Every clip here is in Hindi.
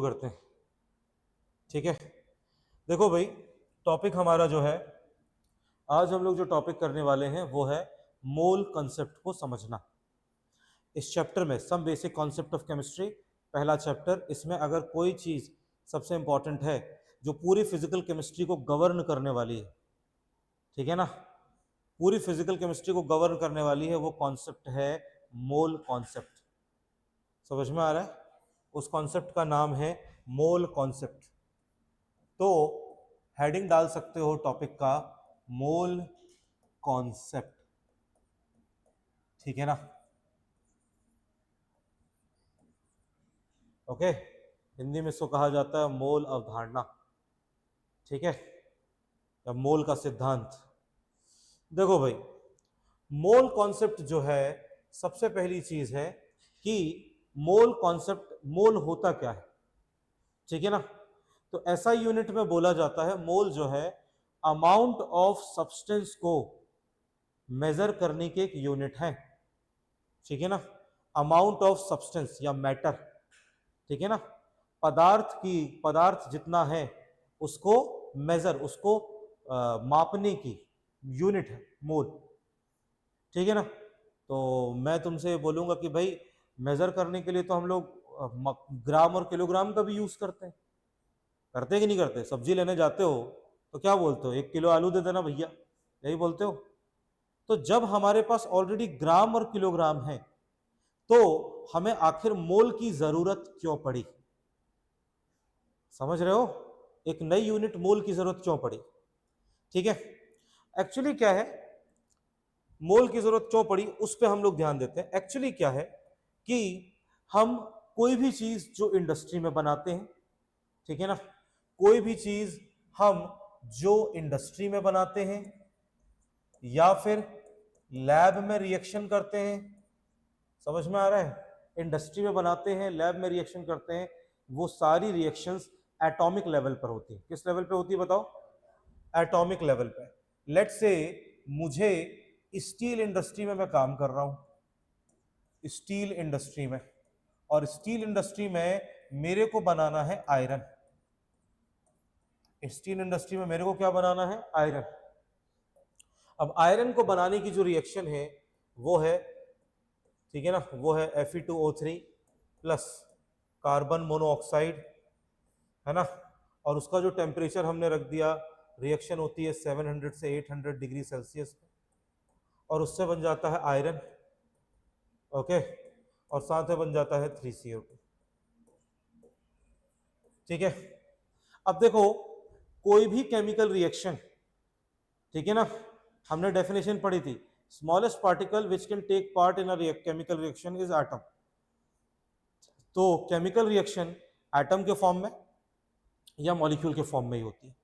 करते हैं। ठीक है, देखो भाई, टॉपिक हमारा जो है, आज हम लोग जो टॉपिक करने वाले हैं वो है मोल कॉन्सेप्ट को समझना। इस चैप्टर में some basic concept of chemistry, पहला चैप्टर। इसमें अगर कोई चीज सबसे इंपॉर्टेंट है जो पूरी फिजिकल केमिस्ट्री को गवर्न करने वाली है, ठीक है ना, पूरी फिजिकल केमिस्ट्री को गवर्न करने वाली है, वो कॉन्सेप्ट है मोल कॉन्सेप्ट। समझ में आ रहा है? उस कॉन्सेप्ट का नाम है मोल कॉन्सेप्ट। तो हेडिंग डाल सकते हो टॉपिक का मोल कॉन्सेप्ट, ठीक है ना। ओके, हिंदी में इसको कहा जाता है मोल अवधारणा, ठीक है, या मोल का सिद्धांत। देखो भाई, मोल कॉन्सेप्ट जो है, सबसे पहली चीज है कि मोल कॉन्सेप्ट, मोल होता क्या है, ठीक है ना। तो ऐसा यूनिट में बोला जाता है, मोल जो है अमाउंट ऑफ सब्सटेंस को मेजर करने के एक यूनिट है, ठीक है ना। अमाउंट ऑफ सब्सटेंस या मैटर, ठीक है ना, पदार्थ जितना है उसको मेजर, उसको मापने की यूनिट है मोल, ठीक है ना। तो मैं तुमसे बोलूंगा कि भाई मेजर करने के लिए तो हम लोग ग्राम और किलोग्राम का भी यूज करते कि नहीं करते? सब्जी लेने जाते हो तो क्या बोलते हो? 1 किलो आलू दे देना भैया, यही बोलते हो। तो जब हमारे पास ऑलरेडी ग्राम और किलोग्राम है, तो हमें आखिर मोल की जरूरत क्यों पड़ी? समझ रहे हो? एक नई यूनिट मोल की जरूरत क्यों पड़ी? ठीक है, एक्चुअली क्या है, मोल की जरूरत क्यों पड़ी उस पर हम लोग ध्यान देते हैं। एक्चुअली क्या है कि हम कोई भी चीज जो इंडस्ट्री में बनाते हैं, ठीक है ना, कोई भी चीज हम जो इंडस्ट्री में बनाते हैं या फिर लैब में रिएक्शन करते हैं, समझ में आ रहा है, इंडस्ट्री में बनाते हैं, लैब में रिएक्शन करते हैं, वो सारी रिएक्शंस एटॉमिक लेवल पर होती है। किस लेवल पे होती है बताओ? एटॉमिक लेवल पे। लेट्स से मुझे स्टील इंडस्ट्री में मैं काम कर रहा हूं, स्टील इंडस्ट्री में, और स्टील इंडस्ट्री में मेरे को बनाना है आयरन। स्टील इंडस्ट्री में मेरे को क्या बनाना है? आयरन। अब आयरन को बनाने की जो रिएक्शन है वो है, ठीक है ना, वो है Fe2O3 प्लस कार्बन मोनोऑक्साइड, है ना। और उसका जो टेम्परेचर हमने रख दिया, रिएक्शन होती है 700 से 800 डिग्री सेल्सियस, और उससे बन जाता है आयरन। ओके, और साथ में बन जाता है 3CO2, ठीक है। अब देखो, कोई भी केमिकल रिएक्शन, ठीक है ना, हमने डेफिनेशन पढ़ी थी, smallest particle which can take part in a chemical reaction is atom. तो केमिकल रिएक्शन एटम के फॉर्म में या मॉलिक्यूल के फॉर्म में ही होती है।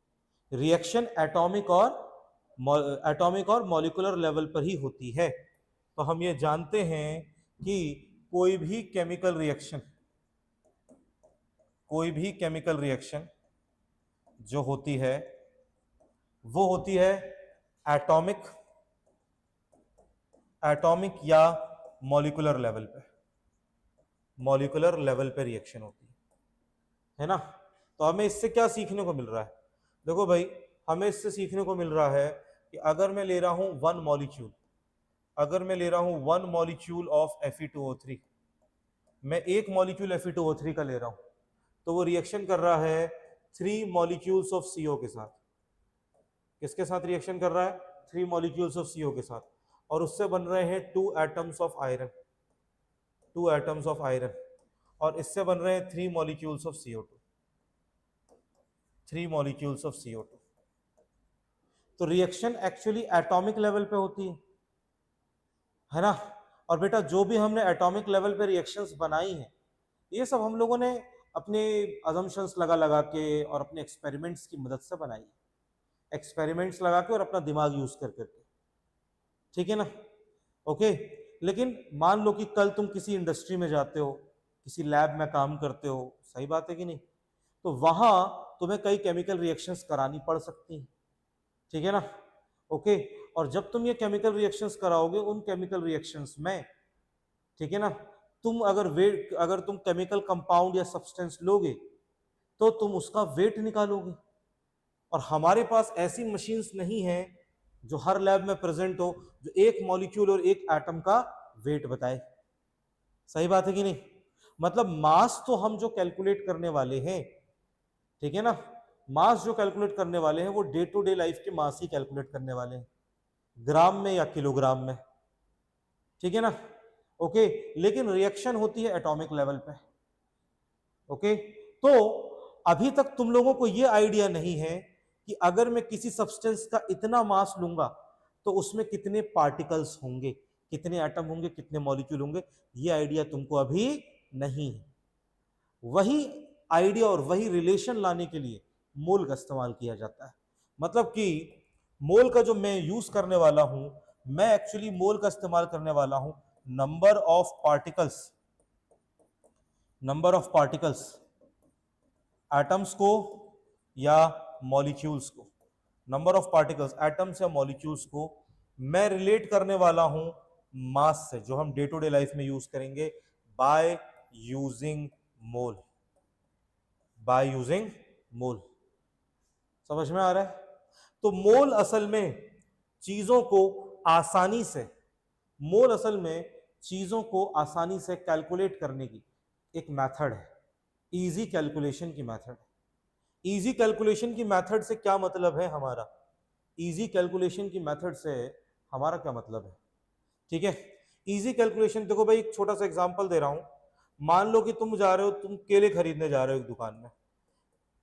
रिएक्शन एटॉमिक और मॉलिक्यूलर लेवल पर ही होती है। तो हम ये जानते हैं कि कोई भी केमिकल रिएक्शन, कोई भी केमिकल रिएक्शन जो होती है वो होती है एटॉमिक, एटॉमिक या मॉलिक्यूलर लेवल पे, मॉलिक्यूलर लेवल पे रिएक्शन होती है ना। तो हमें इससे क्या सीखने को मिल रहा है? देखो भाई, हमें इससे सीखने को मिल रहा है कि अगर मैं ले रहा हूं वन मॉलिक्यूल, अगर मैं ले रहा हूं वन मॉलिक्यूल ऑफ Fe2O3, मैं एक मॉलिक्यूल Fe2O3 का ले रहा हूं, तो वो रिएक्शन कर रहा है 3 मॉलिक्यूल्स ऑफ CO के साथ। किसके साथ रिएक्शन कर रहा है? 3 मॉलिक्यूल्स ऑफ CO के साथ, और उससे बन रहे हैं 2 atoms of iron, 2 atoms of iron, और इससे बन रहे हैं 3 molecules of CO2, 3 molecules of CO2। तो रिएक्शन एक्चुअली एटॉमिक लेवल पे होती है ना। और बेटा, जो भी हमने एटॉमिक लेवल पे रिएक्शंस बनाई हैं, ये सब हम लोगों ने अपने अजम्पशंस लगा लगा के और अपने एक्सपेरिमेंट्स की मदद से बनाई, एक्सपेरिमेंट्स लगा के और अपना दिमाग यूज कर करके, ठीक है ना। ओके, लेकिन मान लो कि कल तुम किसी इंडस्ट्री में जाते हो, किसी लैब में काम करते हो, सही बात है कि नहीं, तो वहां तुम्हें कई केमिकल रिएक्शंस करानी पड़ सकती हैं, ठीक है ना। ओके, और जब तुम ये केमिकल रिएक्शंस कराओगे, उन केमिकल रिएक्शंस में, ठीक है ना, तुम अगर तुम केमिकल कंपाउंड या सब्सटेंस लोगे, तो तुम उसका वेट निकालोगे। और हमारे पास ऐसी मशीन्स नहीं है जो हर लैब में प्रेजेंट हो, जो एक मॉलिक्यूल और एक एटम का वेट बताए। सही बात है कि नहीं? मतलब मास तो हम जो कैलकुलेट करने वाले हैं, ठीक है ना, मास जो कैलकुलेट करने वाले हैं वो डे टू डे लाइफ के मास ही कैलकुलेट करने वाले हैं, ग्राम में या किलोग्राम में, ठीक है ना। ओके, लेकिन रिएक्शन होती है एटॉमिक लेवल पे। ओके, तो अभी तक तुम लोगों को यह आइडिया नहीं है कि अगर मैं किसी सब्सटेंस का इतना मास लूंगा तो उसमें कितने पार्टिकल्स होंगे, कितने एटम होंगे, कितने मॉलिक्यूल होंगे, ये आइडिया तुमको अभी नहीं है। वही आइडिया और वही रिलेशन लाने के लिए मोल का इस्तेमाल किया जाता है। मतलब कि मोल का जो मैं यूज करने वाला हूं, मैं एक्चुअली मोल का इस्तेमाल करने वाला हूं number of particles, number of particles atoms को या मॉलिक्यूल्स को, नंबर ऑफ पार्टिकल्स एटम्स या मॉलिक्यूल्स को मैं रिलेट करने वाला हूं मास से, जो हम डे टू डे लाइफ में यूज करेंगे by using mole, by using mole. समझ में आ रहा है? तो मोल असल में चीजों को आसानी से, मोल असल में चीजों को आसानी से कैलकुलेट करने की एक मेथड है, इजी कैलकुलेशन की मेथड। इजी कैलकुलेशन की मेथड से क्या मतलब है हमारा, इजी कैलकुलेशन की मेथड से हमारा क्या मतलब है, ठीक है। इजी कैलकुलेशन, देखो भाई एक छोटा सा एग्जांपल दे रहा हूं। मान लो कि तुम जा रहे हो, तुम केले खरीदने जा रहे हो एक दुकान में,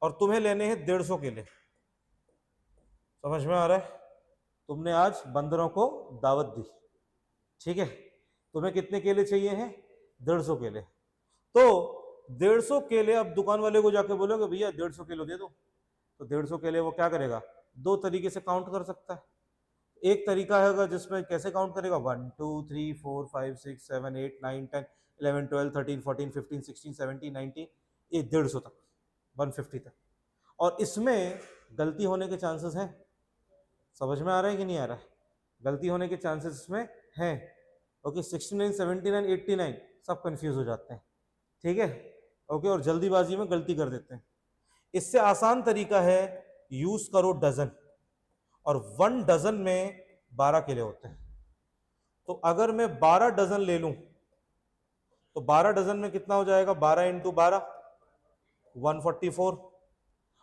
और तुम्हें लेने हैं 150 केले। समझ में आ रहा है? तुमने आज बंदरों को दावत दी, ठीक है, तुम्हें कितने केले चाहिए हैं? 150 केले। तो 150 केले, अब दुकान वाले को जाके बोलोगे भैया 150 किलो दे दो, तो 150 केले वो क्या करेगा? दो तरीके से काउंट कर सकता है। एक तरीका है जिसमें कैसे काउंट करेगा, 1 2 3 4 5 6 7 8 9 10 11 12 13 14 15 16 17 19, ये 150 तक, 150 तक। और इसमें गलती होने के चांसेस हैं। समझ में आ रहा है कि नहीं आ रहा है? गलती होने के चांसेस इसमें हैं। ओके, 69 79 89 सब कंफ्यूज हो जाते हैं, ठीक है। ओके, और जल्दीबाजी में गलती कर देते हैं। इससे आसान तरीका है, यूज करो डजन, और 1 डजन में 12 केले होते हैं। तो अगर मैं 12 डजन ले लूं तो 12 डजन में कितना हो जाएगा? 12 इंटू 12 144,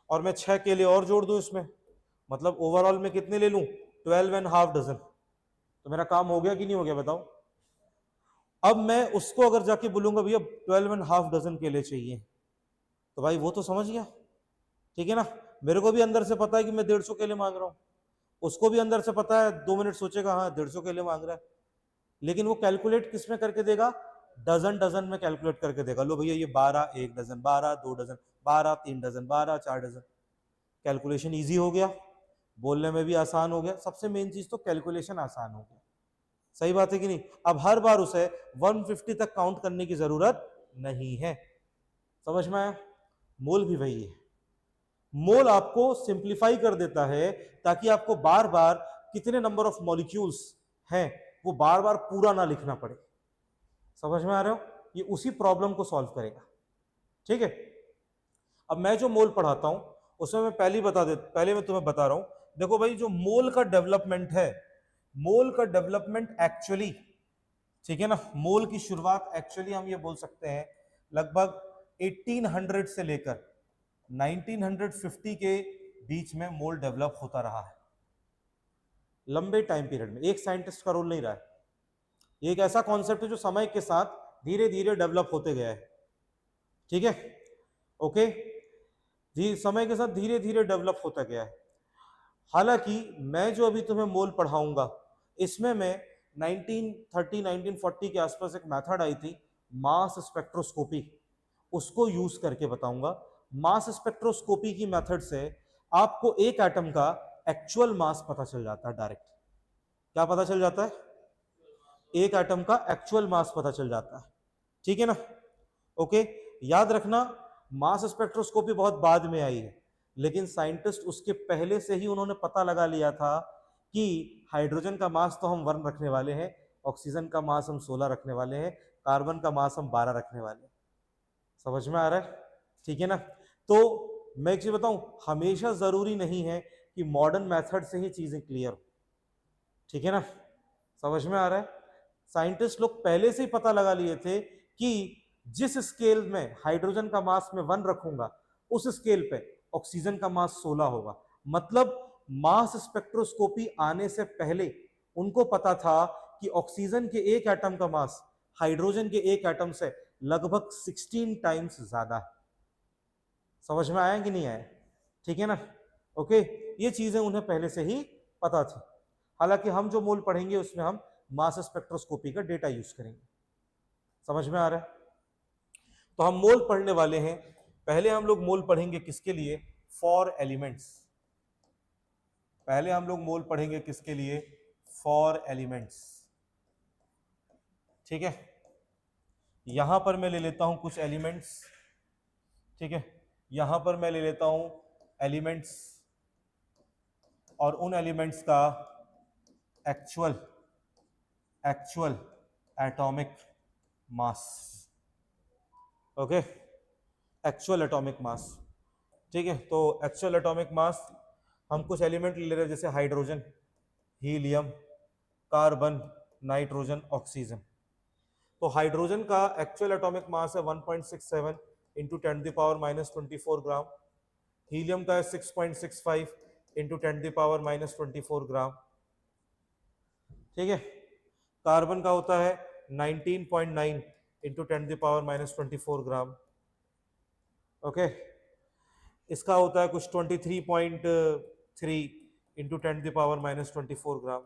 और मैं 6 केले और जोड़ दूं इसमें, मतलब ओवरऑल में कितने ले लूं? 12.5 डजन। तो मेरा काम हो गया कि नहीं हो गया बताओ? अब मैं उसको अगर जाके बोलूंगा भैया 12.5 डजन केले चाहिए, तो भाई वो तो समझ गया, ठीक है ना। मेरे को भी अंदर से पता है कि मैं 150 केले मांग रहा हूं, उसको भी अंदर से पता है, 2 मिनट सोचेगा, हाँ 150 केले मांग रहा है, लेकिन वो कैलकुलेट किस में करके देगा? डजन डजन में कैलकुलेट करके देगा। लो भैया ये 12 1 dozen, 12 2 dozen, 12 3 dozen, 12 4 dozen. Calculation easy हो गया, बोलने में भी आसान हो गया, सबसे मेन चीज तो कैलकुलेशन आसान हो गया। सही बात है कि नहीं? अब हर बार उसे 150 तक काउंट करने की जरूरत नहीं है। समझ में आया? मोल भी वही है। मोल आपको सिंप्लीफाई कर देता है ताकि आपको बार बार कितने नंबर ऑफ मॉलिक्यूल्स हैं वो बार बार पूरा ना लिखना पड़े। समझ में आ रहे हो? ये उसी प्रॉब्लम को सॉल्व करेगा, ठीक है। अब मैं जो मोल पढ़ाता हूं उसमें मैं पहले मैं तुम्हें बता रहा हूं, देखो भाई जो मोल का डेवलपमेंट है, मोल का डेवलपमेंट एक्चुअली, ठीक है ना, मोल की शुरुआत एक्चुअली हम ये बोल सकते हैं लगभग 1800 से लेकर 1950 के बीच में मोल डेवलप होता रहा है। लंबे टाइम पीरियड में, एक साइंटिस्ट का रोल नहीं रहा है। ये एक ऐसा कॉन्सेप्ट है जो समय के साथ धीरे धीरे डेवलप होते गया है, ठीक है। ओके, समय के साथ धीरे धीरे डेवलप होता गया है। हालांकि मैं जो अभी तुम्हें मोल पढ़ाऊंगा इसमें मैं 1930 1940 के आसपास एक मेथड आई थी मास स्पेक्ट्रोस्कोपी, उसको यूज करके बताऊंगा। मास स्पेक्ट्रोस्कोपी की मेथड से आपको एक एटम का एक्चुअल मास पता चल जाता है डायरेक्ट। क्या पता चल जाता है? एक एटम का एक्चुअल मास पता चल जाता है, ठीक है ना। ओके, याद रखना मास स्पेक्ट्रोस्कोपी बहुत बाद में आई है, लेकिन साइंटिस्ट उसके पहले से ही उन्होंने पता लगा लिया था कि हाइड्रोजन का मास तो हम 1 रखने वाले हैं, ऑक्सीजन का मास हम 16 रखने वाले हैं, कार्बन का मास हम 12 रखने वाले हैं। समझ में आ रहा है? ठीक है ना। तो मैं एक चीज बताऊं, हमेशा जरूरी नहीं है कि मॉडर्न मेथड से ही चीजें क्लियर हो, ठीक है ना, समझ में आ रहा है। साइंटिस्ट लोग पहले से ही पता लगा लिए थे कि जिस स्केल में हाइड्रोजन का मास में 1 रखूंगा उस स्केल पे ऑक्सीजन का मास 16 होगा। मतलब मास स्पेक्ट्रोस्कोपी आने से पहले उनको पता था कि ऑक्सीजन के एक एटम का मास हाइड्रोजन के एक एटम से लगभग 16 टाइम्स ज्यादा है। समझ में आया कि नहीं आया, ठीक है ना, ओके। ये चीजें उन्हें पहले से ही पता थी। हालांकि हम जो मोल पढ़ेंगे उसमें हम मास स्पेक्ट्रोस्कोपी का डेटा यूज करेंगे। समझ में आ रहा है। तो हम मोल पढ़ने वाले हैं। पहले हम लोग मोल पढ़ेंगे किसके लिए, फॉर एलिमेंट्स। पहले हम लोग मोल पढ़ेंगे किसके लिए, फॉर एलिमेंट्स, ठीक है। यहां पर मैं ले लेता हूं कुछ एलिमेंट्स, ठीक है। यहां पर मैं ले लेता हूं एलिमेंट्स और उन एलिमेंट्स का actual atomic mass, okay, actual atomic mass, ठीक है। तो एक्चुअल एटॉमिक मास हम कुछ एलिमेंट ले रहे हैं जैसे hydrogen, helium, carbon, nitrogen, oxygen. तो हाइड्रोजन का एक्चुअल एटॉमिक मास है 1.67 इंटू 10⁻⁻24 ग्राम। हीलियम का है 6.65 इंटू 10⁻⁻24 ग्राम, ठीक है। कार्बन का होता है 19.9 इंटू 10⁻⁻24 ग्राम, ओके। इसका होता है कुछ 23.3 इंटू 10⁻⁻24 ग्राम,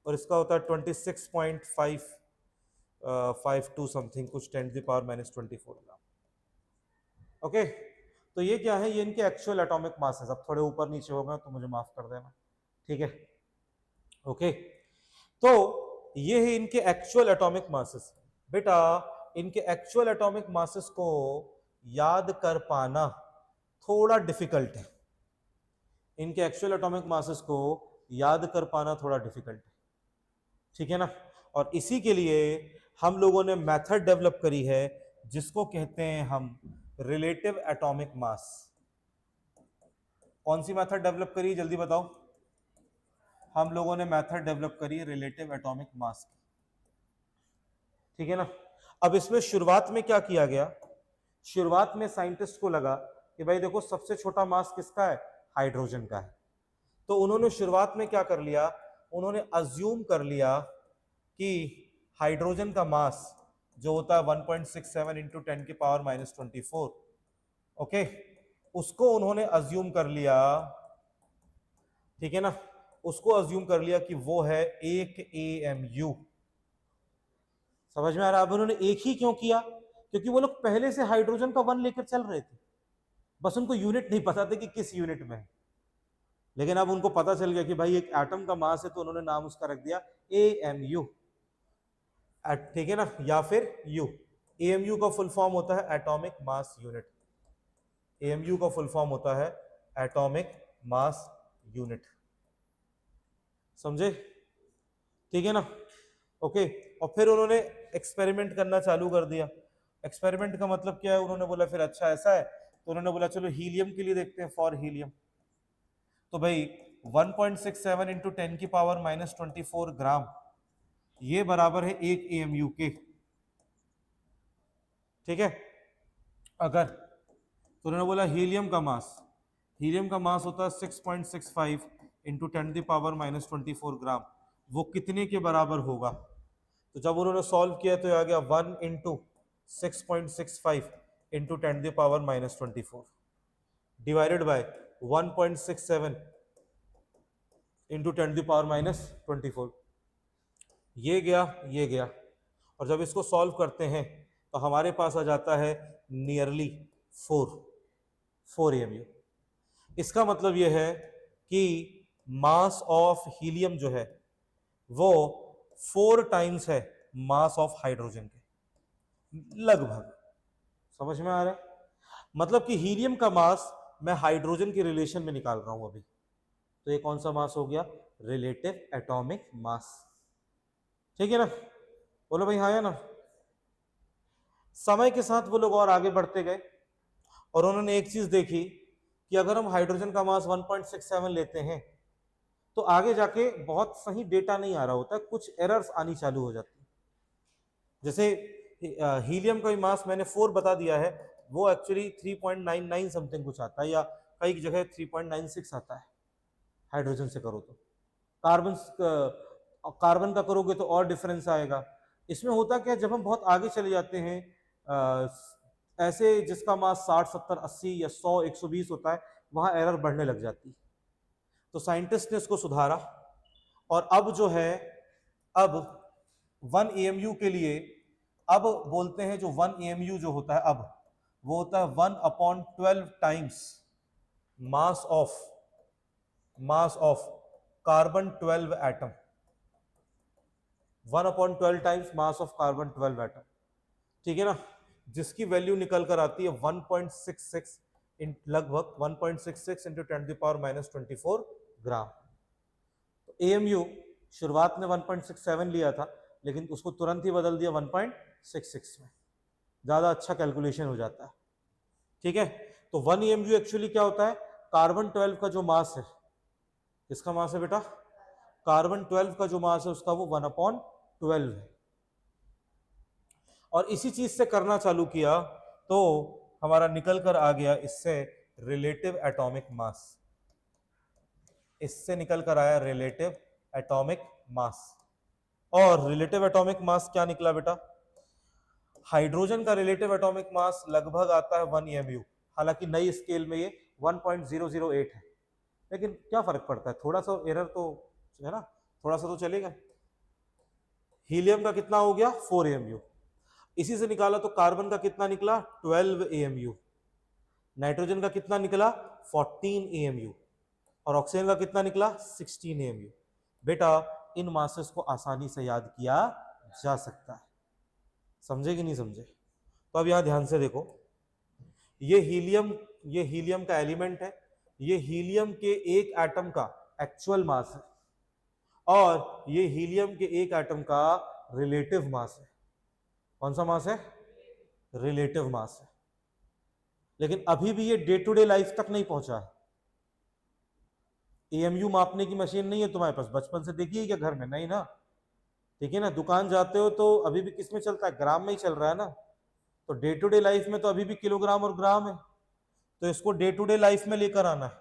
और इसका होता है 26.552 समथिंग, कुछ 10⁻⁻24 ग्राम, ओके। तो ये क्या है, ये इनके एक्चुअल एटॉमिक मास है। सब थोड़े ऊपर नीचे हो गए तो मुझे माफ कर देना, ठीक है, ओके। तो ये है इनके एक्चुअल एटॉमिक मासेस। बेटा इनके एक्चुअल एटॉमिक मासेस को याद कर पाना थोड़ा डिफिकल्ट है। इनके एक्चुअल एटॉमिक मासेस को याद कर पाना थोड़ा डिफिकल्ट है, ठीक है ना। और इसी के लिए हम लोगों ने मेथड डेवलप करी है जिसको कहते हैं हम रिलेटिव एटॉमिक मास। कौन सी मेथड डेवलप करी, जल्दी बताओ। हम लोगों ने मेथड डेवलप करी रिलेटिव एटॉमिक मास की, ठीक है ना। अब इसमें शुरुआत में क्या किया गया, शुरुआत में साइंटिस्ट को लगा कि भाई देखो सबसे छोटा मास किसका है, हाइड्रोजन का है। तो उन्होंने शुरुआत में क्या कर लिया, उन्होंने अज्यूम कर लिया कि हाइड्रोजन का मास जो होता है 1.67 इंटू 10⁻⁻24, ओके, उसको उन्होंने अज्यूम कर लिया, ठीक है ना, उसको अज्यूम कर लिया कि वो है 1 AMU। समझ में आ रहा है। अब उन्होंने एक ही क्यों किया, क्योंकि वो लोग पहले से हाइड्रोजन का 1 लेकर चल रहे थे, बस उनको यूनिट नहीं पता था कि किस यूनिट में है। लेकिन अब उनको पता चल गया कि भाई एक एटम का मास है, तो उन्होंने नाम उसका रख दिया AMU, ठीक है ना, या फिर U। AMU का फुल फॉर्म होता है एटॉमिक मास यूनिट। AMU का फुल फॉर्म होता है एटॉमिक मास यूनिट, समझे, ठीक है ना, ओके। और फिर उन्होंने एक्सपेरिमेंट करना चालू कर दिया। एक्सपेरिमेंट का मतलब क्या है, उन्होंने बोला फिर अच्छा ऐसा है, तो उन्होंने बोला चलो हीलियम के लिए देखते हैं, फॉर हीलियम। तो भाई 1.67 इंटू 10⁻⁻24 ग्राम ये बराबर है 1 AMU के, ठीक है। अगर तो उन्होंने बोला हीलियम का मास होता है 6.65 इंटू 10⁻⁻24 ग्राम, वो कितने के बराबर होगा। तो जब उन्होंने सॉल्व किया तो आ गया 1 into 6.65 into 10⁻⁻24 divided by 1.67 into 10⁻⁻24, ये गया। और जब इसको सॉल्व करते हैं तो हमारे पास आ जाता है नियरली 4 AMU। इसका मतलब यह है कि मास ऑफ हीलियम जो है वो 4 टाइम्स है मास ऑफ हाइड्रोजन के लगभग। समझ में आ रहा है। मतलब कि हीलियम का मास मैं हाइड्रोजन के रिलेशन में निकाल रहा हूं अभी, तो ये कौन सा मास हो गया, रिलेटिव एटॉमिक मास, ठीक है ना। बोलो भाई हाँ या ना। समय के साथ वो लोग और आगे बढ़ते गए और उन्होंने एक चीज देखी कि अगर हम हाइड्रोजन का मास 1.67 लेते हैं तो आगे जाके बहुत सही डेटा नहीं आ रहा होता, कुछ एरर्स आनी चालू हो जाती है। जैसे हीलियम का मास मैंने 4 बता दिया है, वो एक्चुअली 3.99 समथिंग कुछ आता है, या कई जगह 3.96 आता है हाइड्रोजन से करो तो। कार्बन कार्बन का करोगे तो और डिफरेंस आएगा। इसमें होता क्या, जब हम बहुत आगे चले जाते हैं ऐसे जिसका मास 60, 70, 80 या 100, 120 होता है, वहां एरर बढ़ने लग जाती है। तो साइंटिस्ट ने इसको सुधारा और अब जो है, अब 1 AMU के लिए अब बोलते हैं जो 1 AMU जो होता है अब वो होता है 1/12 times mass of carbon 12 atom. 1/12 times mass of carbon 12 atom, ठीक है ना, जिसकी वैल्यू निकल कर आती है 1.66 लगभग 1.66 इंटू 10⁻⁻24 ग्राम। तो AMU शुरुआत में 1.67 लिया था, लेकिन उसको तुरंत ही बदल दिया 1.66 में, ज्यादा अच्छा कैलकुलेशन हो जाता है, ठीक है। तो 1 AMU एक्चुअली क्या होता है, कार्बन 12 का जो मास है, किसका मास है बेटा, कार्बन 12 का जो मास है उसका वो 1/12 है। और इसी चीज से करना चालू किया तो हमारा निकल कर आ गया इससे रिलेटिव एटॉमिक मास, इससे निकल कर आया रिलेटिव एटॉमिक मास। और रिलेटिव एटॉमिक मास क्या निकला बेटा, हाइड्रोजन का रिलेटिव एटॉमिक मास लगभग आता है 1 AMU, हालांकि नई स्केल में ये 1.008 है, लेकिन क्या फर्क पड़ता है, थोड़ा सा एरर तो है ना, थोड़ा सा तो चलेगा। हीलियम का कितना हो गया 4 AMU, इसी से निकाला तो कार्बन का कितना निकला 12 AMU, नाइट्रोजन का कितना निकला 14 AMU, और ऑक्सीजन का कितना निकला 16 AMU। बेटा इन मासेस को आसानी से याद किया जा सकता है, समझे कि नहीं समझे। तो अब यहां ध्यान से देखो, ये हीलियम का एलिमेंट है, ये हीलियम के एक एटम का एक्चुअल मास है और ये हीलियम के एक एटम का रिलेटिव मास है। कौन सा मास है, रिलेटिव मास है। लेकिन अभी भी ये डे टू डे लाइफ तक नहीं पहुंचा है। AMU मापने की मशीन नहीं है तुम्हारे पास, बचपन से देखी है क्या घर में, नहीं ना, ठीक है ना। दुकान जाते हो तो अभी भी किस में चलता है, ग्राम में ही चल रहा है ना। तो डे टू डे लाइफ में तो अभी भी किलोग्राम और ग्राम है, तो इसको डे टू डे लाइफ में लेकर आना है।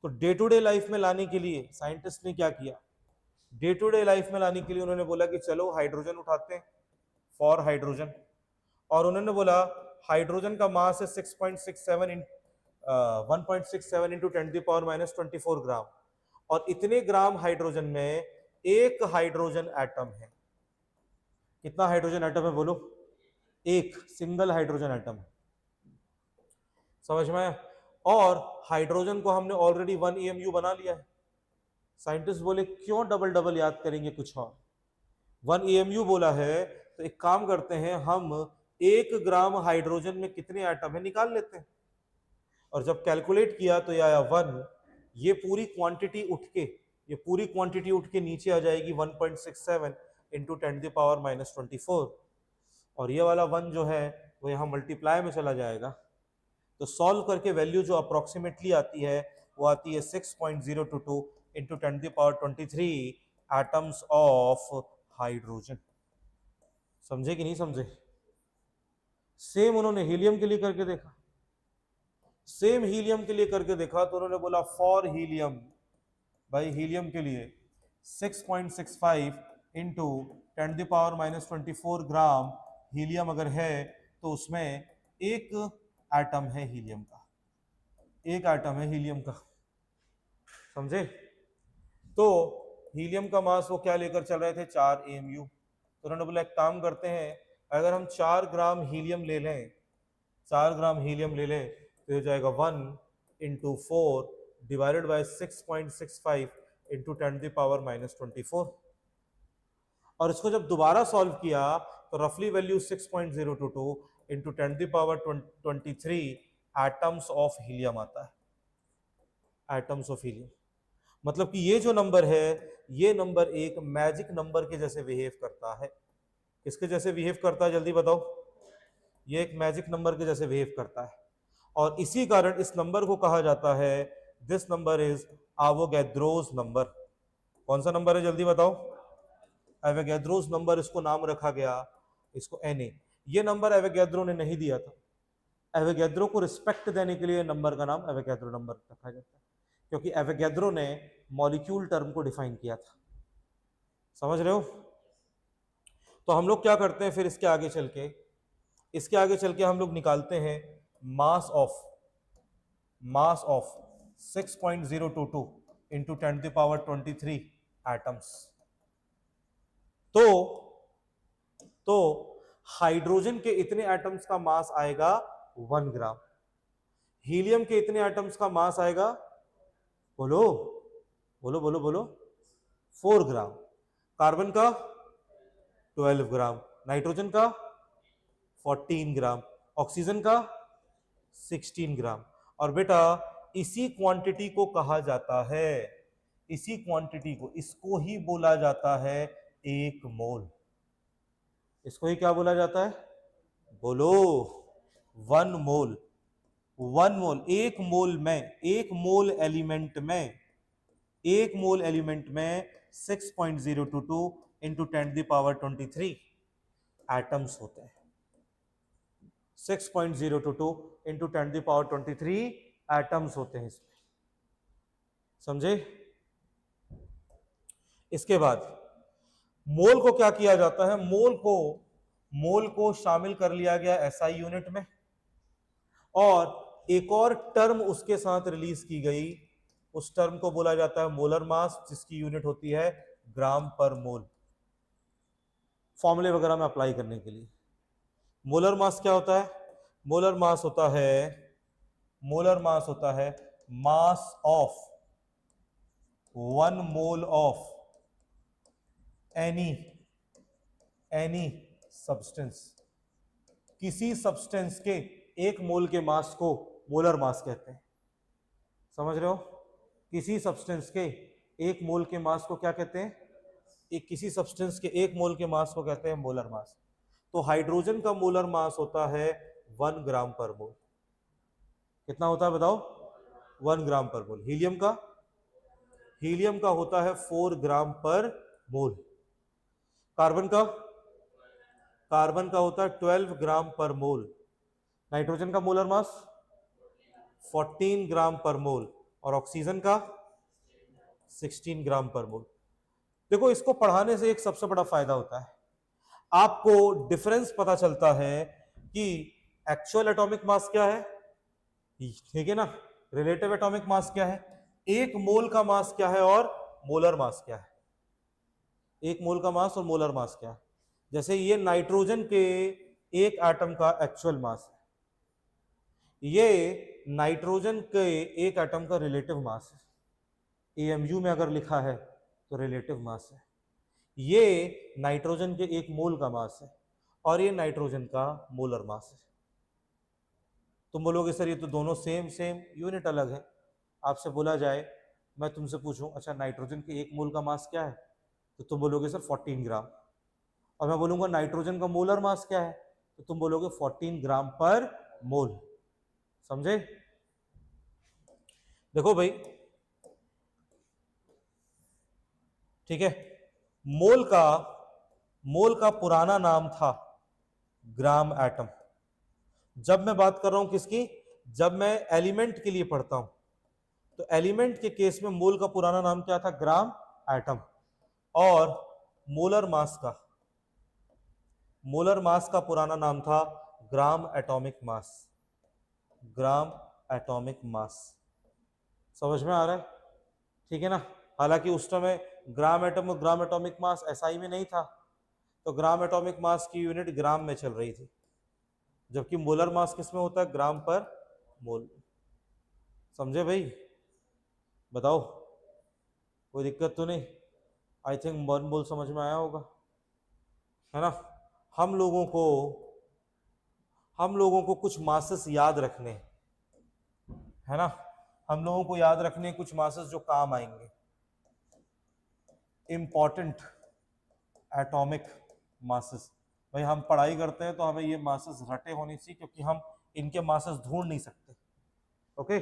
तो डे टू डे लाइफ में लाने के लिए साइंटिस्ट ने क्या किया, डे टू डे लाइफ में लाने के लिए उन्होंने बोला कि चलो हाइड्रोजन उठाते हैं, फॉर हाइड्रोजन। और उन्होंने बोला हाइड्रोजन का मास है 6.67 इन 1.67 इंटू 10⁻⁻24 ग्राम, और इतने ग्राम हाइड्रोजन में एक हाइड्रोजन एटम है। कितना हाइड्रोजन एटम है बोलो, एक सिंगल हाइड्रोजन एटम, समझ में आया। और हाइड्रोजन को हमने ऑलरेडी 1 AMU बना लिया है। साइंटिस्ट बोले क्यों डबल डबल याद करेंगे कुछ और, 1 AMU बोला है तो एक काम करते हैं, हम 1 ग्राम हाइड्रोजन में कितने एटम है निकाल लेते हैं। और जब कैलकुलेट किया तो ये आया 1, ये पूरी क्वांटिटी उठ के नीचे आ जाएगी 1.67 इंटू 10⁻⁻24, और ये वाला 1 जो है वो यहाँ मल्टीप्लाई में चला जाएगा। तो सॉल्व करके वैल्यू जो अप्रोक्सीमेटली आती है वो आती है 6.022 इंटू 10⁻23 एटम्स ऑफ हाइड्रोजन। समझे कि नहीं समझे। सेम उन्होंने हीलियम के लिए करके देखा, सेम हीलियम के लिए करके देखा तो उन्होंने बोला फॉर हीलियम, भाई हीलियम के लिए 6.65 इंटू 10⁻⁻24 ग्राम हीलियम अगर है तो उसमें एक एटम है हीलियम का, एक एटम है हीलियम का, समझे। तो हीलियम का मास वो क्या लेकर चल रहे थे 4 AMU। तो उन्होंने बोला एक काम करते हैं, अगर हम 4 ग्राम हीलियम ले लें, 4 ग्राम हीलियम ले लें तो हो जाएगा 1 इंटू 4 डिवाइडेड बाई 6.65 इंटू 10⁻⁻24। और इसको जब दोबारा सॉल्व किया तो रफली value 6.022 into 10⁻23 atoms of helium आता है, एटम्स ऑफ हीलियम। मतलब कि ये जो नंबर है, ये नंबर एक मैजिक नंबर के जैसे बिहेव करता है। किसके जैसे बिहेव करता है जल्दी बताओ, ये एक मैजिक नंबर के जैसे बिहेव करता है। और इसी कारण इस नंबर को कहा जाता है, this number is Avogadro's number. कौन सा नंबर है जल्दी बताओ? एवोगैड्रोस नंबर इसको नाम रखा गया, इसको Na। ये नंबर एवोगैड्रो ने नहीं दिया था, एवोगैड्रो को रिस्पेक्ट देने के लिए नंबर का नाम एवोगैड्रो नंबर रखा जाता है, क्योंकि एवोगैड्रो ने मॉलिक्यूल टर्म को डिफाइन किया था। समझ रहे हो? तो हम लोग क्या करते हैं फिर इसके आगे चल के हम लोग निकालते हैं मास ऑफ 6.022 इंटू 10⁻23 एटम्स। तो हाइड्रोजन के इतने एटम्स का मास आएगा 1 ग्राम, हीलियम के इतने एटम्स का मास आएगा, बोलो बोलो बोलो बोलो, 4 ग्राम, कार्बन का 12 ग्राम, नाइट्रोजन का 14 ग्राम, ऑक्सीजन का 16 ग्राम। और बेटा इसी क्वांटिटी को कहा जाता है, इसी क्वांटिटी को, इसको ही बोला जाता है 1 मोल। इसको ही क्या बोला जाता है? बोलो 1 मोल। 1 मोल, 1 मोल में, 1 मोल एलिमेंट में 6.022 इंटू 10⁻23 एटम्स होते हैं। 6.022 इंटू 10⁻23 एटम्स होते हैं इसमें। समझे? इसके बाद मोल को क्या किया जाता है? मोल को शामिल कर लिया गया एसआई यूनिट में, और एक और टर्म उसके साथ रिलीज की गई, उस टर्म को बोला जाता है मोलर मास, जिसकी यूनिट होती है ग्राम पर मोल। फॉर्मूले वगैरह में अप्लाई करने के लिए मोलर मास क्या होता है? मोलर मास होता है mass of 1 mole of any substance. किसी सब्सटेंस के 1 मोल के मास को मोलर मास कहते हैं। समझ रहे हो? किसी सब्सटेंस के 1 मोल के मास को क्या कहते हैं? किसी सब्सटेंस के 1 मोल के मास को कहते हैं मोलर मास। तो हाइड्रोजन का मोलर मास होता है 1 ग्राम पर मोल। कितना होता है बताओ? 1 ग्राम पर मोल। हीलियम का होता है 4 ग्राम पर मोल। कार्बन का होता है 12 ग्राम पर मोल। नाइट्रोजन का मोलर मास 14 ग्राम पर मोल, और ऑक्सीजन का 16 ग्राम पर मोल। देखो, इसको पढ़ाने से एक सबसे बड़ा फायदा होता है, आपको डिफरेंस पता चलता है कि एक्चुअल एटॉमिक मास क्या है, ठीक है ना, रिलेटिव एटॉमिक मास क्या है, 1 मोल का मास क्या है और मोलर मास क्या है। 1 मोल का मास और मोलर मास क्या है। जैसे ये नाइट्रोजन के 1 एटम का एक्चुअल मास है, ये नाइट्रोजन के 1 एटम का रिलेटिव मास है। एएमयू में अगर लिखा है तो रिलेटिव मास है। ये नाइट्रोजन के 1 मोल का मास है और ये नाइट्रोजन का मोलर मास है। तुम बोलोगे सर ये तो दोनों सेम यूनिट अलग है। आपसे बोला जाए, मैं तुमसे पूछूं अच्छा नाइट्रोजन के 1 मोल का मास क्या है, तो तुम बोलोगे सर 14 ग्राम। और मैं बोलूंगा नाइट्रोजन का मोलर मास क्या है, तो तुम बोलोगे 14 ग्राम पर मोल। समझे? देखो भाई, ठीक है, मोल का पुराना नाम था ग्राम एटम। जब मैं बात कर रहा हूं किसकी, जब मैं एलिमेंट के लिए पढ़ता हूं, तो एलिमेंट के केस में मोल का पुराना नाम क्या था? Gram atom. और मोलर मास का पुराना नाम था ग्राम एटॉमिक मास। समझ में आ रहा है? ठीक है ना। हालांकि उस समय ग्राम एटम और ग्राम एटॉमिक मास एसआई में नहीं था, तो ग्राम एटॉमिक मास की यूनिट ग्राम में चल रही थी, जबकि मोलर मास किस में होता है? ग्राम पर मोल। समझे भाई? बताओ, कोई दिक्कत तो नहीं? आई थिंक 1 मोल समझ में आया होगा, है ना। हम लोगों को कुछ मासेस याद रखने, है ना, हम लोगों को याद रखने कुछ मासेस जो काम आएंगे। इंपॉर्टेंट एटॉमिक मासेस, भाई हम पढ़ाई करते हैं तो हमें ये मासेस रटे होने चाहिए, क्योंकि हम इनके मासेस ढूंढ नहीं सकते। ओके।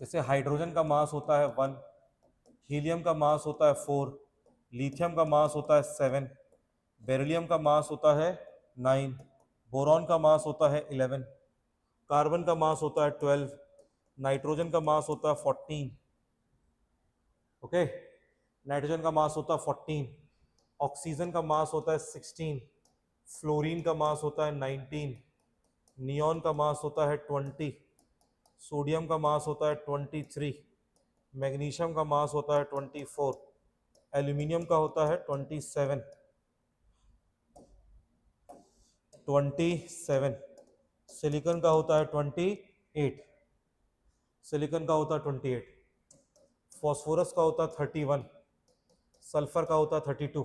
जैसे हाइड्रोजन का मास होता है 1, हीलियम का मास होता है 4, लिथियम का मास होता है 7, बेरिलियम का मास होता है 9, बोरॉन का मास होता है 11, कार्बन का मास होता है 12, नाइट्रोजन का मास होता है 14। ओके, नाइट्रोजन का मास होता है 14, ऑक्सीजन का मास होता है 16, फ्लोरीन का मास होता है 19, नियॉन का मास होता है 20, सोडियम का मास होता है 23, मैग्नीशियम का मास होता है 24, एल्यूमिनियम का होता है 27, सिलिकॉन का होता है 28, सिलिकॉन का होता है 28, फॉस्फोरस का होता है 31, सल्फर का होता है 32,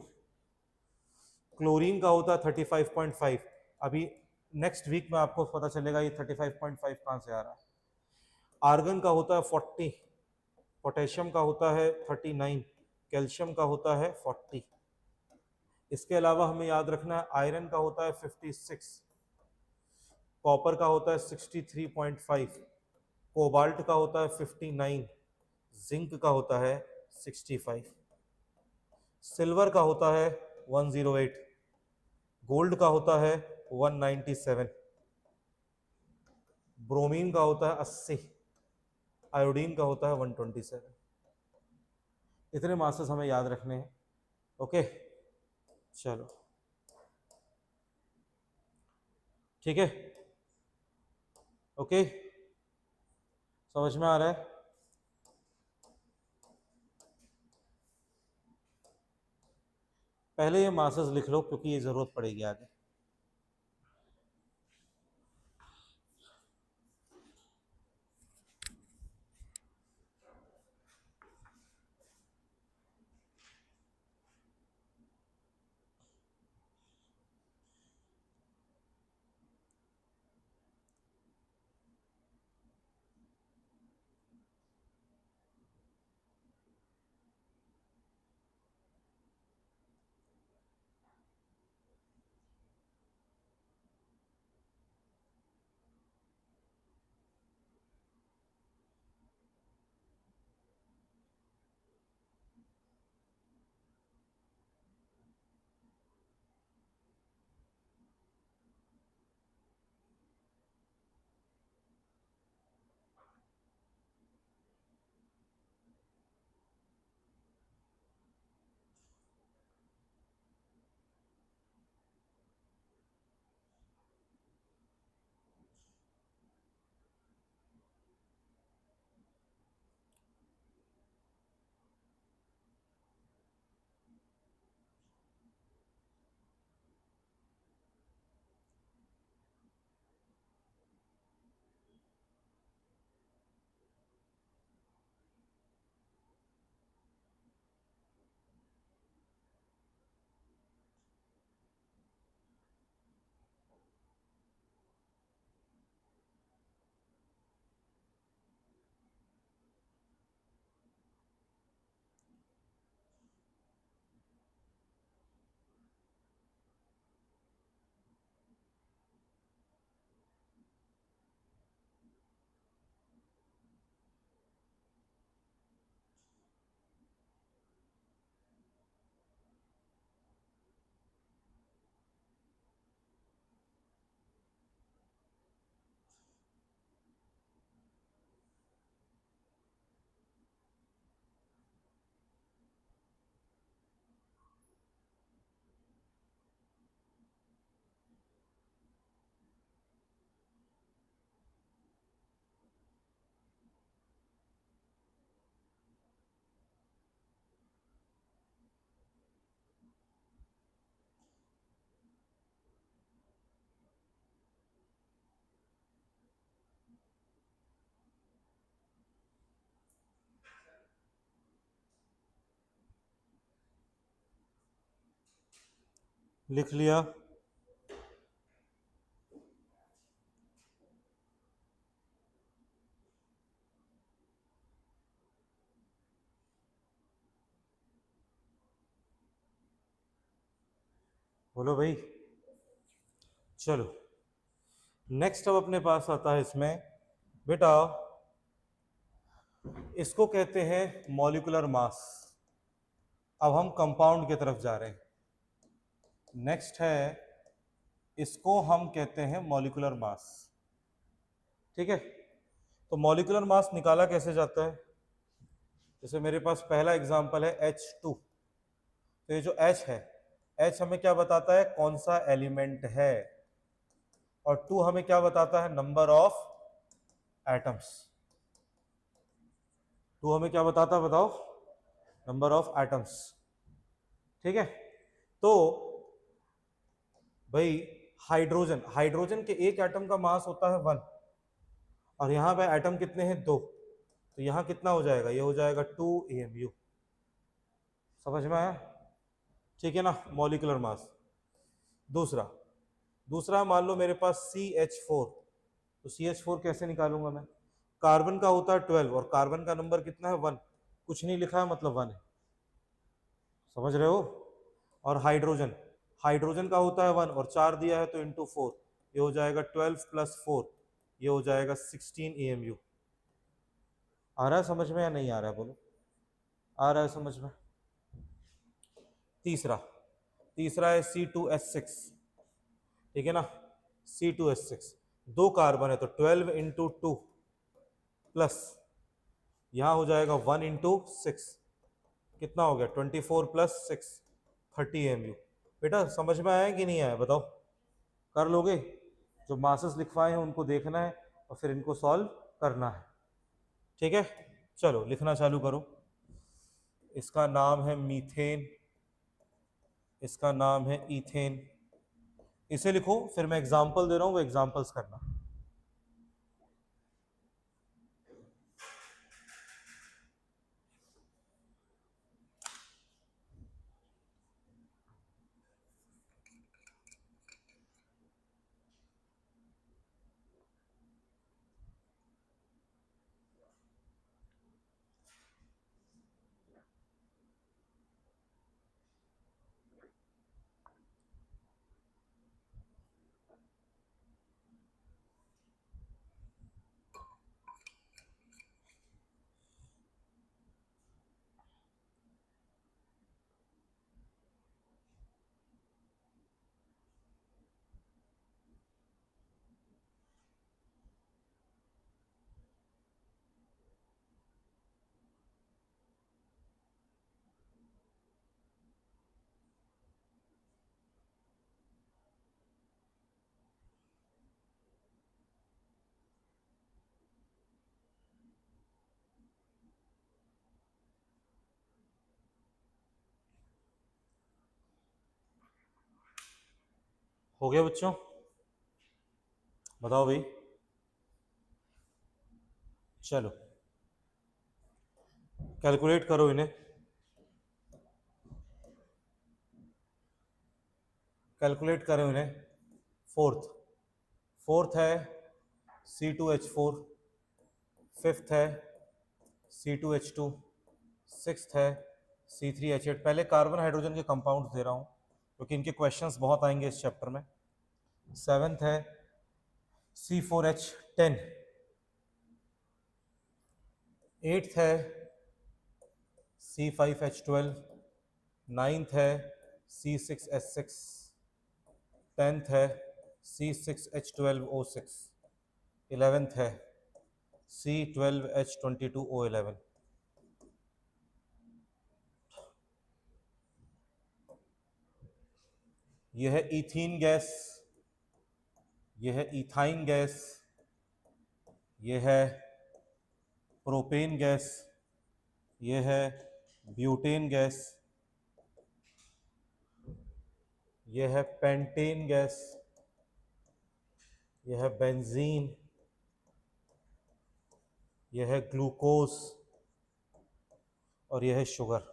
क्लोरीन का होता है 35.5। अभी नेक्स्ट वीक में आपको पता चलेगा ये 35.5 कहाँ से आ रहा है। आर्गन का होता है 40, पोटेशियम का होता है 39, कैल्शियम का होता है 40। इसके अलावा हमें याद रखना है आयरन का होता है 56, कॉपर का होता है 63.5, कोबाल्ट का होता है 59, जिंक का होता है 65, सिल्वर का होता है 108, गोल्ड का होता है 197, ब्रोमीन का होता है 80, आयोडीन का होता है 127। इतने मासेस हमें याद रखने हैं। ओके, चलो ठीक है। ओके, समझ में आ रहा है? पहले ये मासेस लिख लो क्योंकि ये जरूरत पड़ेगी आगे। लिख लिया? बोलो भाई। चलो नेक्स्ट अब अपने पास आता है इसमें बेटा इसको कहते हैं मॉलिक्यूलर मास। अब हम कंपाउंड की तरफ जा रहे हैं। नेक्स्ट है, इसको हम कहते हैं मॉलिक्यूलर मास। ठीक है, तो मॉलिक्यूलर मास निकाला कैसे जाता है? जैसे मेरे पास पहला एग्जांपल है H2। तो ये जो H है, H हमें क्या बताता है? कौन सा एलिमेंट है। और 2 हमें क्या बताता है? Number of atoms. 2 हमें क्या बताता है बताओ? Number of atoms. ठीक है, तो भाई हाइड्रोजन, हाइड्रोजन के एक एटम का मास होता है 1, और यहां पे एटम कितने हैं? 2। तो यहां कितना हो जाएगा? ये हो जाएगा 2 AMU। समझ में आया? ठीक है ना, मॉलिक्यूलर मास। दूसरा, दूसरा मान लो मेरे पास CH4। तो CH4 कैसे निकालूंगा मैं? कार्बन का होता है 12 और कार्बन का नंबर कितना है? 1। कुछ नहीं लिखा है मतलब 1 है। समझ रहे हो? और हाइड्रोजन, हाइड्रोजन का होता है 1 और 4 दिया है तो इंटू 4, ये हो जाएगा 12 + 4, ये हो जाएगा 16 AMU। आ रहा है समझ में या नहीं आ रहा है? बोलो, आ रहा है समझ में? तीसरा, तीसरा है C2H6। ठीक है ना, C2H6, 2 कार्बन है तो 12 इंटू 2 प्लस यहां हो जाएगा 1 इंटू 6, कितना हो गया? 24 + 6, 30 AMU। बेटा समझ में आया कि नहीं आया बताओ? कर लोगे? जो मासेस लिखवाए हैं उनको देखना है और फिर इनको सॉल्व करना है। ठीक है, चलो लिखना चालू करो। इसका नाम है मीथेन, इसका नाम है इथेन। इसे लिखो, फिर मैं एग्जांपल दे रहा हूं, वो एग्जांपल्स करना। हो गया बच्चों? बताओ भाई। चलो कैलकुलेट करो इन्हें, कैलकुलेट करो इन्हें। फोर्थ, फोर्थ है C2H4, फिफ्थ है C2H2, सिक्स्थ है C3H8। पहले कार्बन हाइड्रोजन के कंपाउंड दे रहा हूँ क्योंकि इनके क्वेश्चंस बहुत आएंगे इस चैप्टर में। सेवेंथ है C4H10, एट्थ है C5H12, नाइन्थ है C6H6, टेंथ है C6H12O6, इलेवेंथ है C12H22O11। यह है इथीन गैस, यह है इथाइन गैस, यह है प्रोपेन गैस, यह है ब्यूटेन गैस, यह है पेंटेन गैस, यह है बेंजीन, यह है ग्लूकोज और यह है शुगर।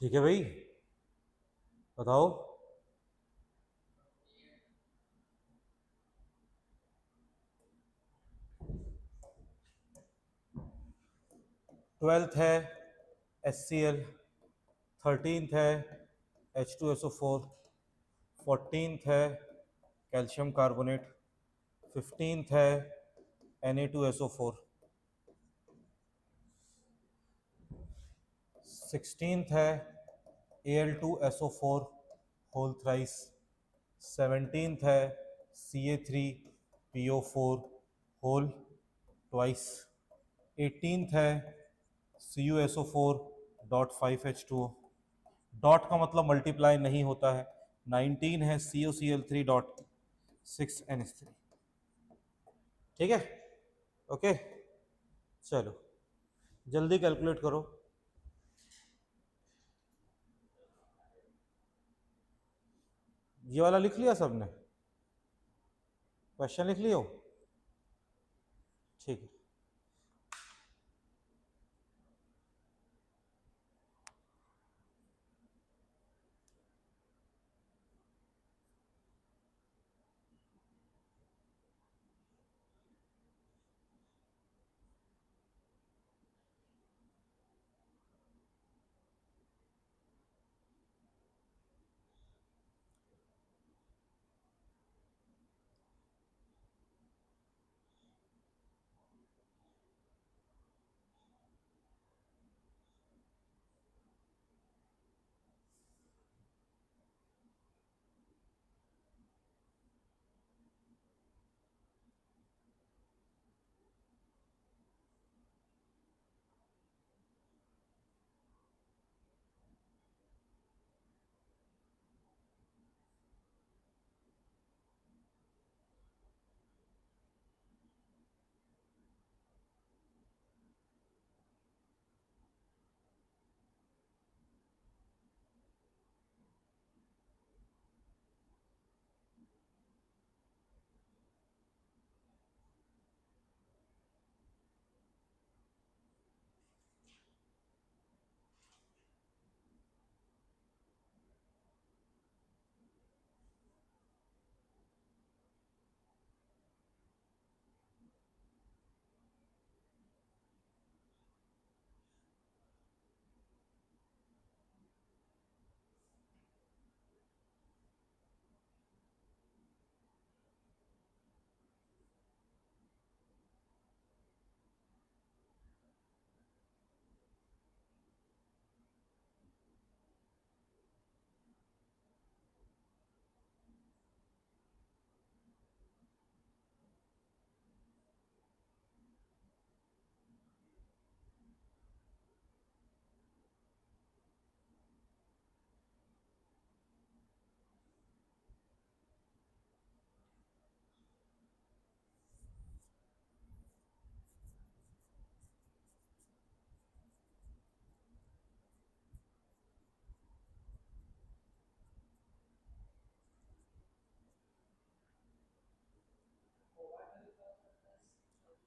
ठीक है भाई, बताओ। 12th है HCl, 13th है H2SO4, 14th है कैल्शियम कार्बोनेट, 15th है Na2SO4, 16th है Al2SO4 होल थ्राइस, 17th है Ca3PO4 होल ट्वाइस, 18th है CuSO4.5H2O, डॉट का मतलब मल्टीप्लाई नहीं होता है। 19 है COCl3.6NH3। ठीक है, ओके, चलो जल्दी कैलकुलेट करो। ये वाला लिख लिया सबने, क्वेश्चन लिख लियो? ठीक है।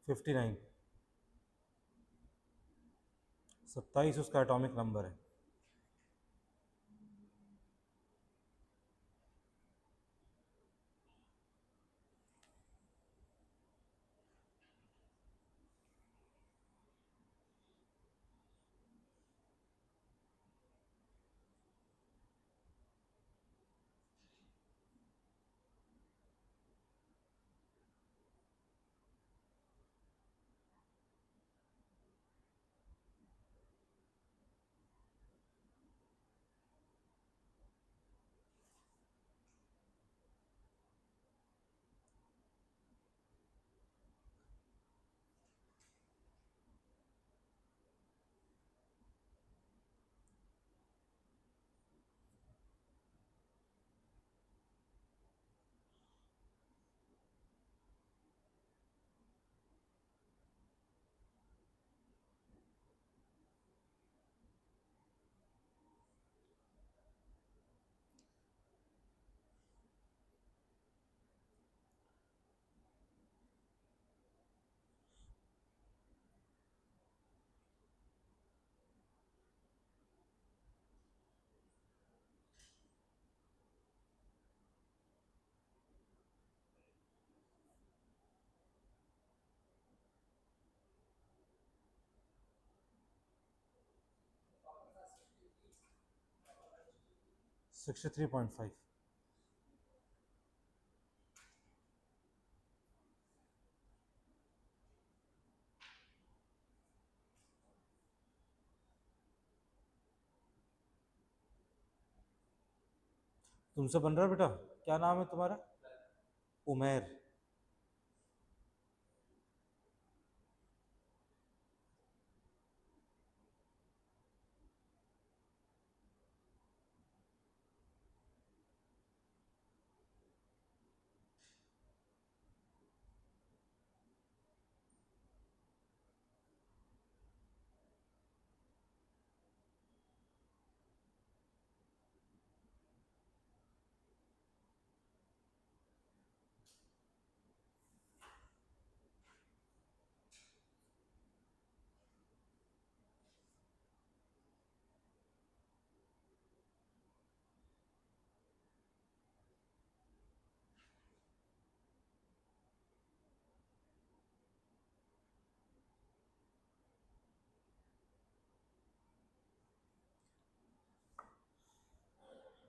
फिफ्टी नाइन, 27 उसका एटॉमिक नंबर है। 63.5। तुमसे बन रहा है बेटा? क्या नाम है तुम्हारा? उमेर।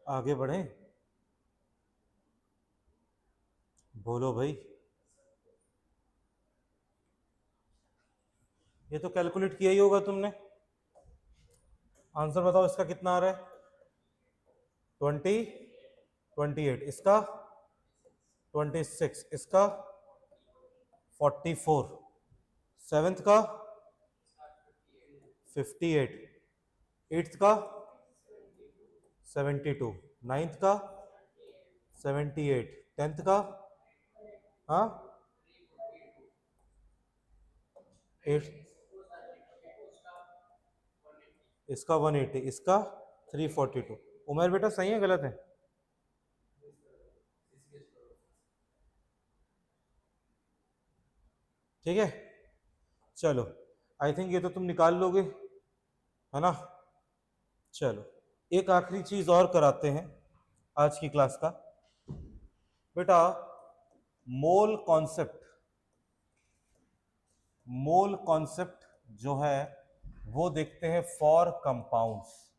आगे बढ़े? बोलो भाई। ये तो कैलकुलेट किया ही होगा तुमने। आंसर बताओ इसका कितना आ रहा है? 20, 28, इसका 26, इसका 44, सेवेंथ का 58, एट्थ का 72, नाइन्थ का 78, टेंथ का हाँ 8, इसका 180, इसका 342। उमेर बेटा सही है गलत है? ठीक है, चलो आई थिंक ये तो तुम निकाल लोगे, है ना? चलो एक आखिरी चीज और कराते हैं आज की क्लास का। बेटा मोल कॉन्सेप्ट, मोल कॉन्सेप्ट जो है वो देखते हैं फॉर कंपाउंड्स।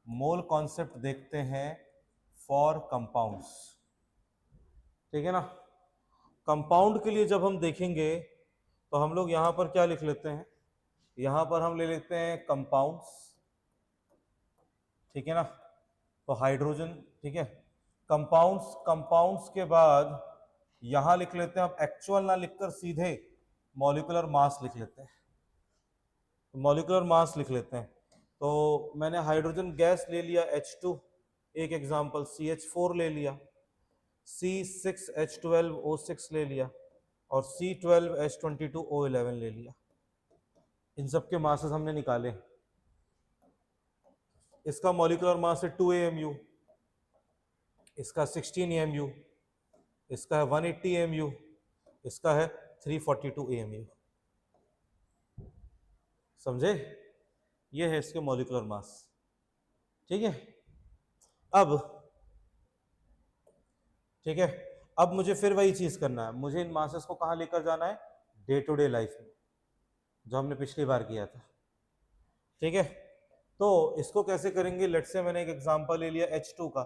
मोल कॉन्सेप्ट देखते हैं फॉर कंपाउंड्स, ठीक है ना? कंपाउंड के लिए जब हम देखेंगे तो हम लोग यहां पर क्या लिख लेते हैं? यहां पर हम ले लेते हैं कंपाउंड्स, ठीक है ना? तो हाइड्रोजन, ठीक है, कंपाउंड्स, कंपाउंड्स के बाद यहां लिख लेते हैं, अब एक्चुअल ना लिखकर सीधे मॉलिक्यूलर मास लिख लेते हैं। तो मॉलिक्यूलर मास लिख लेते हैं। तो मैंने हाइड्रोजन गैस ले लिया H2, एक एग्जांपल CH4 ले लिया, C6H12O6 ले लिया, और C12H22O11 ले लिया। इन सब के मासेस हमने निकाले। इसका मॉलिक्यूलर मास है 2 AMU, इसका 16 AMU, इसका है 180 AMU, इसका है 342 AMU। समझे? ये है इसके मॉलिक्यूलर मास, ठीक है? अब ठीक है, अब मुझे फिर वही चीज करना है, मुझे इन मासेस को कहां लेकर जाना है? डे टू डे लाइफ में, जो हमने पिछली बार किया था, ठीक है? तो इसको कैसे करेंगे? लेट्स से मैंने एक एग्जांपल ले लिया H2 का।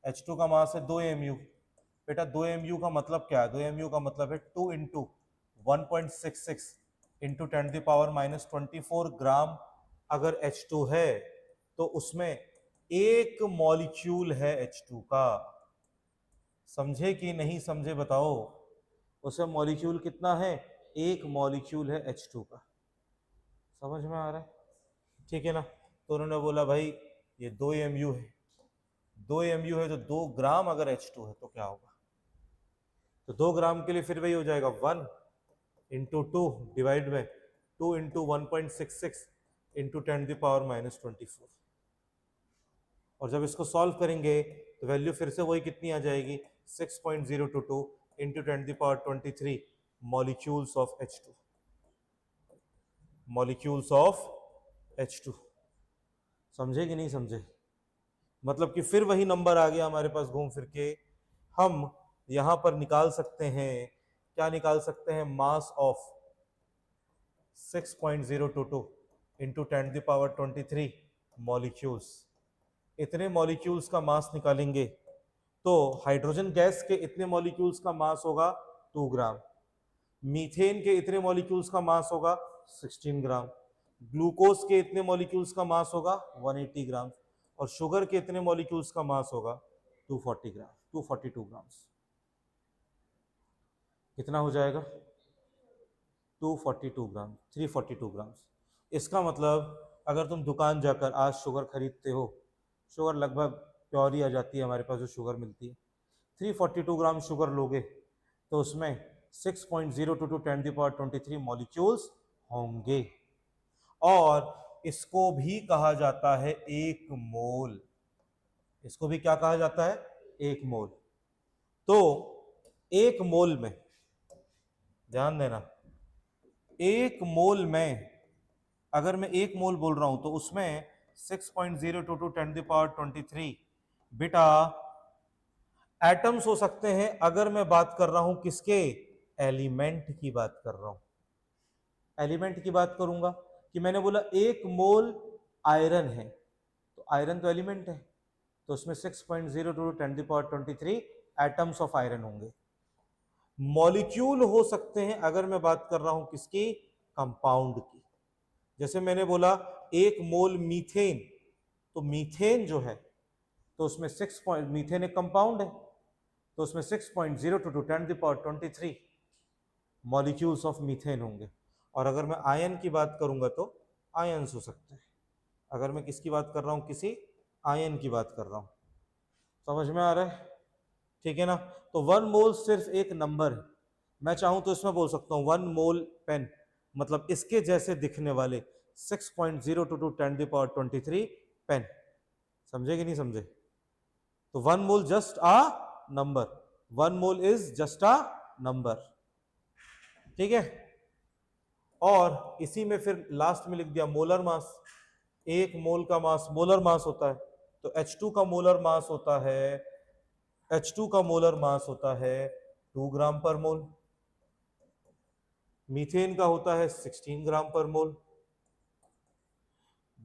H2 का मास है 2 AMU। बेटा 2 AMU का मतलब क्या है? 2 AMU का मतलब है 2 इंटू 1.66 इंटू 10⁻⁻24 ग्राम। अगर H2 है तो उसमें एक मॉलिक्यूल है H2 का। समझे कि नहीं समझे बताओ? उसमें मॉलिक्यूल कितना है? एक मॉलिक्यूल है H2 का। समझ में आ रहा है? ठीक है ना? तो उन्होंने बोला भाई ये 2 AMU है, 2 AMU है तो 2 ग्राम अगर H2 है तो क्या होगा? तो 2 ग्राम के लिए फिर वही हो जाएगा 1 into 2 divide by 2 into 1.66 into 10⁻⁻24। और जब इसको सॉल्व करेंगे तो वैल्यू फिर से वही कितनी आ जाएगी? 6.022 into 10⁻23 molecules of H2, molecules of H2। समझे कि नहीं समझे? मतलब कि फिर वही नंबर आ गया हमारे पास घूम फिर के। हम यहां पर निकाल सकते हैं, क्या निकाल सकते हैं? मास ऑफ 6.022 इंटू 10⁻23 मॉलिक्यूल्स इतने मॉलिक्यूल्स का मास निकालेंगे तो हाइड्रोजन गैस के इतने मॉलिक्यूल्स का मास होगा 2 ग्राम, मीथेन के इतने मॉलिक्यूल्स का मास होगा 16 ग्राम, ग्लूकोज के इतने मॉलिक्यूल्स का मास होगा 180 ग्राम, और शुगर के इतने मॉलिक्यूल्स का मास होगा 240 ग्राम, 242 ग्राम्स। कितना हो जाएगा? 242 ग्राम, 342 ग्राम्स। इसका मतलब अगर तुम दुकान जाकर आज शुगर खरीदते हो, शुगर लगभग प्योर ही आ जाती है हमारे पास जो शुगर मिलती है, 342 ग्राम शुगर लोगे तो उसमें 6.022 10⁻23 मॉलिक्यूल्स होंगे, और इसको भी कहा जाता है 1 मोल। इसको भी क्या कहा जाता है? 1 मोल। तो 1 मोल में, ध्यान देना, 1 मोल में अगर मैं 1 मोल बोल रहा हूं तो उसमें 6.022 10⁻23 बेटा एटम्स हो सकते हैं। अगर मैं बात कर रहा हूं किसके? एलिमेंट की बात कर रहा हूं। एलिमेंट की बात करूंगा कि मैंने बोला 1 मोल आयरन है, तो आयरन तो एलिमेंट है, तो उसमें 6.022 10⁻23 एटम्स ऑफ आयरन होंगे। मॉलिक्यूल हो सकते हैं अगर मैं बात कर रहा हूं किसकी? कंपाउंड की। जैसे मैंने बोला 1 मोल मीथेन, तो मीथेन जो है तो उसमें 6 मीथेन एक कंपाउंड है, तो उसमें 6.022 10⁻23 मॉलिक्यूल्स ऑफ मीथेन होंगे। और अगर मैं आयन की बात करूंगा तो आयन्स हो सकते हैं। अगर मैं किसकी बात कर रहा हूं? किसी आयन की बात कर रहा हूं। समझ में आ रहा है? ठीक है ना? तो 1 मोल सिर्फ एक नंबर है। मैं चाहूं तो इसमें बोल सकता हूं 1 मोल पेन, मतलब इसके जैसे दिखने वाले 6.022 10⁻23 पेन। समझे कि नहीं समझे? तो 1 mole just a number, 1 mole is just a number. ठीक है? और इसी में फिर लास्ट में लिख दिया मोलर मास। 1 मोल का मास मोलर मास होता है, तो H2 का मोलर मास होता है, H2 का मोलर मास होता है 2 ग्राम पर मोल। मीथेन का होता है 16 ग्राम पर मोल।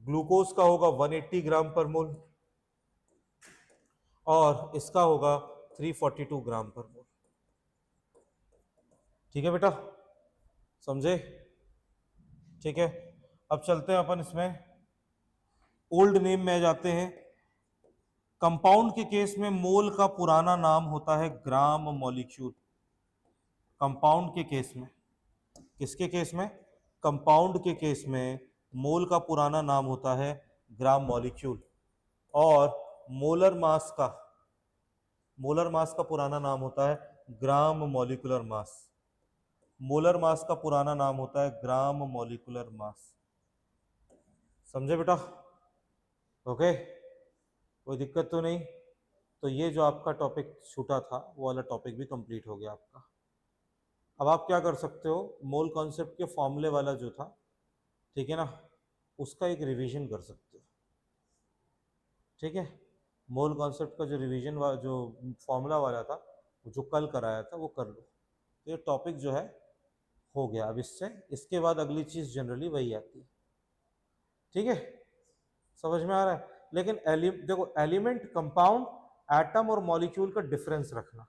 ग्लूकोज का होगा 180 ग्राम पर मोल, और इसका होगा 342 ग्राम पर मोल। ठीक है बेटा? समझे? ठीक है, अब चलते हैं अपन इसमें ओल्ड नेम में जाते हैं। कंपाउंड के केस में मोल का पुराना नाम होता है ग्राम मॉलिक्यूल। कंपाउंड के केस में, किसके केस में? कंपाउंड के केस में मोल का पुराना नाम होता है ग्राम मॉलिक्यूल, और मोलर मास का पुराना नाम होता है gram molecular mass. Molar mass का पुराना नाम होता है ग्राम मॉलिक्यूलर मास। समझे बेटा? ओके, कोई दिक्कत तो नहीं? तो ये जो आपका टॉपिक छूटा था वो वाला टॉपिक भी कंप्लीट हो गया आपका। अब आप क्या कर सकते हो, मोल कॉन्सेप्ट के फॉर्मूले वाला जो था, ठीक है ना, उसका एक रिवीजन कर सकते हो। ठीक है, मोल कॉन्सेप्ट का जो रिवीजन जो फॉर्मूला वाला था, जो कल कराया था, वो कर लो। तो ये टॉपिक जो है हो गया। अब इसके बाद अगली चीज़ जनरली वही आती है। ठीक है, समझ में आ रहा है? लेकिन देखो, एलिमेंट, कंपाउंड, एटम और मॉलिक्यूल का डिफरेंस रखना,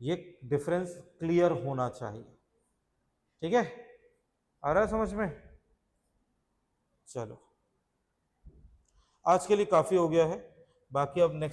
ये डिफरेंस क्लियर होना चाहिए। ठीक है, आ रहा है समझ में? चलो, आज के लिए काफ़ी हो गया है, बाकी अब नेक्स्ट